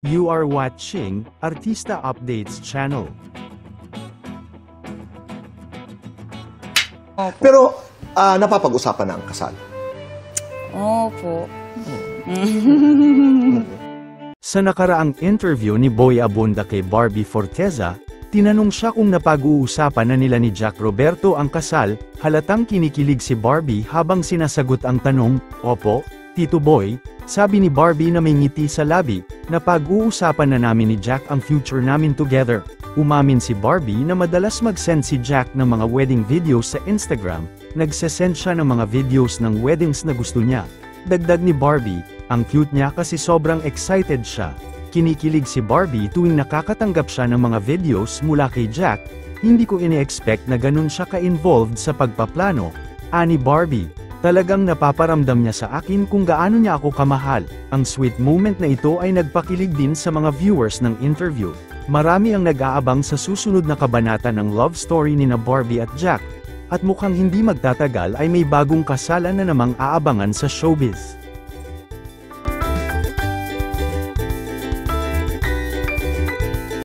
You are watching Artista Updates channel. Pero napapag-usapan na ang kasal. Opo. Sa nakaraang interview ni Boy Abunda kay Barbie Forteza, tinanong siya kung napag-uusapan na nila ni Jack Roberto ang kasal, halatang kinikilig si Barbie habang sinasagot ang tanong, "Opo, Tito Boy," sabi ni Barbie na may ngiti sa labi, "Napag-uusapan na namin ni Jack ang future namin together." Umamin si Barbie na madalas mag-send si Jack ng mga wedding videos sa Instagram, nagsesend siya ng mga videos ng weddings na gusto niya. Dagdag ni Barbie, ang cute niya kasi sobrang excited siya. Kinikilig si Barbie tuwing nakakatanggap siya ng mga videos mula kay Jack, "Hindi ko ini-expect na ganun siya ka-involved sa pagpaplano," ani Barbie. "Talagang napaparamdam niya sa akin kung gaano niya ako kamahal." Ang sweet moment na ito ay nagpakilig din sa mga viewers ng interview. Marami ang nag-aabang sa susunod na kabanata ng love story ni na Barbie at Jack, at mukhang hindi magtatagal ay may bagong kasalan na namang aabangan sa showbiz.